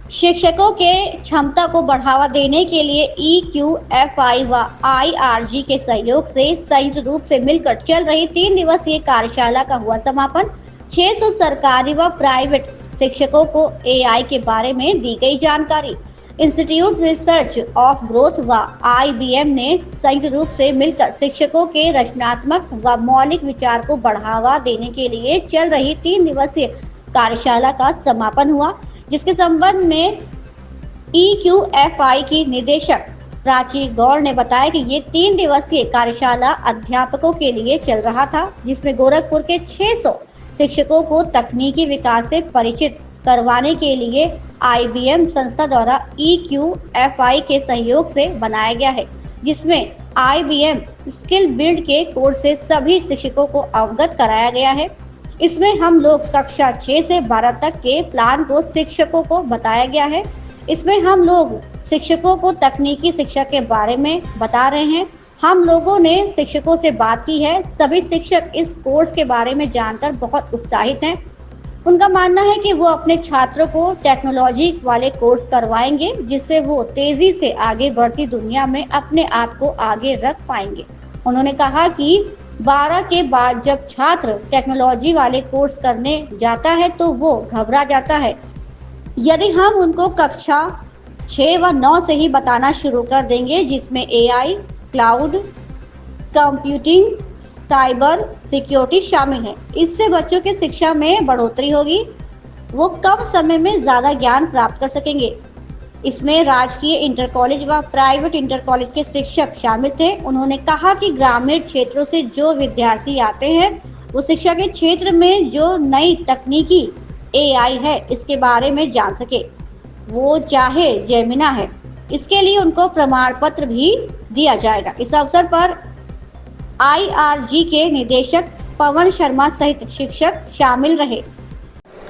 शिक्षकों के क्षमता को बढ़ावा देने के लिए EQFI व IRG के सहयोग से संयुक्त रूप से मिलकर चल रही 3 दिवसीय कार्यशाला का हुआ समापन। 600 सरकारी व प्राइवेट शिक्षकों को AI के बारे में दी गई जानकारी। इंस्टीट्यूट रिसर्च ऑफ ग्रोथ व IBM ने संयुक्त रूप से मिलकर शिक्षकों के रचनात्मक व मौलिक विचार को बढ़ावा देने के लिए चल रही 3 दिवसीय कार्यशाला का समापन हुआ, जिसके संबंध में EQFI की निदेशक प्राची गौड़ ने बताया कि ये 3 दिवसीय कार्यशाला अध्यापकों के लिए चल रहा था, जिसमें गोरखपुर के 600 शिक्षकों को तकनीकी विकास से परिचित करवाने के लिए IBM संस्था द्वारा EQFI के सहयोग से बनाया गया है, जिसमें IBM स्किल बिल्ड के कोर्स से सभी शिक्षकों को अवगत कराया गया है। इसमें हम लोग कक्षा 6 से 12 तक के प्लान को शिक्षकों को बताया गया है। इसमें हम लोग शिक्षकों को तकनीकी शिक्षा के बारे में बता रहे हैं। हम लोगों ने शिक्षकों से बात की है। सभी शिक्षक इस कोर्स के बारे में जानकर बहुत उत्साहित हैं। उनका मानना है कि वो अपने छात्रों को टेक्नोलॉजी वाले कोर्स करवाएंगे, जिससे वो तेजी से आगे बढ़ती दुनिया में अपने आप को आगे रख पाएंगे। उन्होंने कहा कि 12 के बाद जब छात्र टेक्नोलॉजी वाले कोर्स करने जाता है तो वो घबरा जाता है। यदि हम उनको कक्षा 6 व 9 से ही बताना शुरू कर देंगे, जिसमें AI, cloud computing, cyber security शामिल है, इससे बच्चों की शिक्षा में बढ़ोतरी होगी। वो कम समय में ज्यादा ज्ञान प्राप्त कर सकेंगे। इसमें राजकीय इंटर कॉलेज व प्राइवेट इंटर कॉलेज के शिक्षक शामिल थे। उन्होंने कहा कि ग्रामीण क्षेत्रों से जो विद्यार्थी आते हैं, वो शिक्षा के क्षेत्र में जो नई तकनीकी AI है, इसके बारे में जान सके। वो चाहे जेमिना है, इसके लिए उनको प्रमाण पत्र भी दिया जाएगा। इस अवसर पर IRG के निदेशक पवन शर्मा सहित शिक्षक शामिल रहे।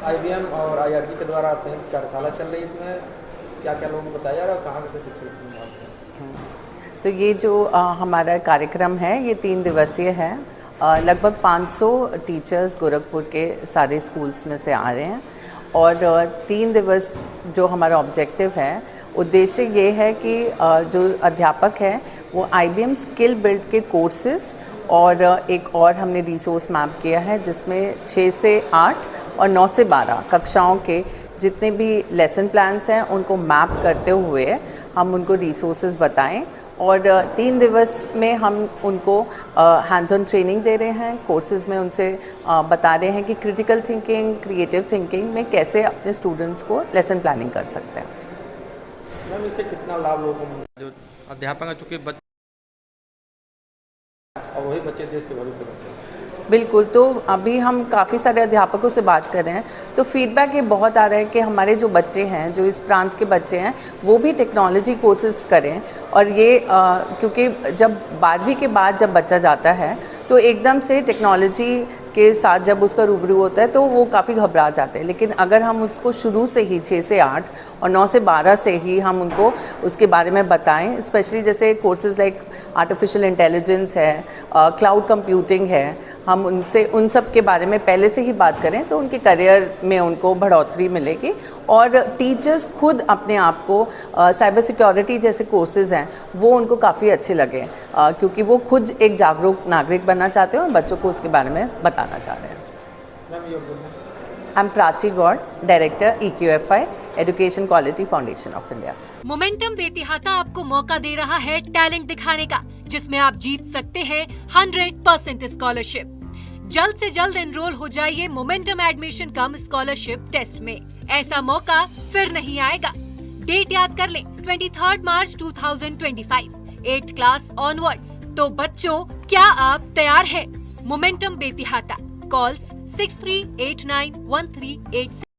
IBM और IRG के द्वारा संयुक्त कार्यशाला चल रही है, इसमें क्या-क्या लोगों को बताया और कहाँ से शिक्षक हैं? तो ये जो हमारा कार्यक्रम है, ये 3 दिवसीय है। लगभग 500 टीचर्स गोरखपुर के सारे स्कूल्स में से आ रहे हैं और 3 दिवस जो हमारा ऑब्जेक्टिव है, उद्देश्य ये है कि जो अध्यापक है वो IBM स्किल बिल्ड के कोर्सेज और एक और हमने रिसोर्स मैप किया है, जिसमें 6 से 8 और 9 से 12 कक्षाओं के जितने भी लेसन प्लान्स हैं उनको मैप करते हुए हम उनको रिसोर्सेज बताएं। और 3 दिवस में हम उनको हैंड्स ऑन ट्रेनिंग दे रहे हैं। कोर्सेज में उनसे बता रहे हैं कि क्रिटिकल थिंकिंग, क्रिएटिव थिंकिंग में कैसे अपने स्टूडेंट्स को लेसन प्लानिंग कर सकते हैं। मैम, इससे कितना लाभ लोगों को जो अध्यापक हैं, चूँकि और वही बच्चे देश के भविष्य बनते हैं। बिल्कुल, तो अभी हम काफ़ी सारे अध्यापकों से बात कर रहे हैं, तो फीडबैक ये बहुत आ रहा है कि हमारे जो बच्चे हैं, जो इस प्रांत के बच्चे हैं, वो भी टेक्नोलॉजी कोर्सेज करें। और ये क्योंकि जब 12वीं के बाद जब बच्चा जाता है तो एकदम से टेक्नोलॉजी के साथ जब उसका रूबरू होता है तो वो काफ़ी घबरा जाते हैं। लेकिन अगर हम उसको शुरू से ही 6 से 8 और 9 से 12 से ही हम उनको उसके बारे में बताएं, स्पेशली जैसे कोर्सेज लाइक आर्टिफिशियल इंटेलिजेंस है, क्लाउड कंप्यूटिंग है, हम उनसे उन सब के बारे में पहले से ही बात करें तो उनके करियर में उनको बढ़ोतरी मिलेगी। और टीचर्स खुद अपने आप को साइबर सिक्योरिटी जैसे कोर्सेज हैं वो उनको काफ़ी अच्छे लगे, क्योंकि वो खुद एक जागरूक नागरिक बनना चाहते हैं और बच्चों को उसके बारे में बताना चाह रहे हैं। I am Prachi Gaur, director EQFI education quality foundation of India. Momentum बेतिहाता आपको मौका दे रहा है टैलेंट दिखाने का, जिसमें आप जीत सकते हैं 100% स्कॉलरशिप। जल्द से जल्द एनरोल हो जाइए Momentum admission cum scholarship test में। ऐसा मौका फिर नहीं आएगा। डेट याद कर लें, 23 मार्च 2025, 8th क्लास ऑनवर्ड्स। तो बच्चों, क्या आप तैयार हैं? मोमेंटम बेतिहाता, कॉल्स 63891386।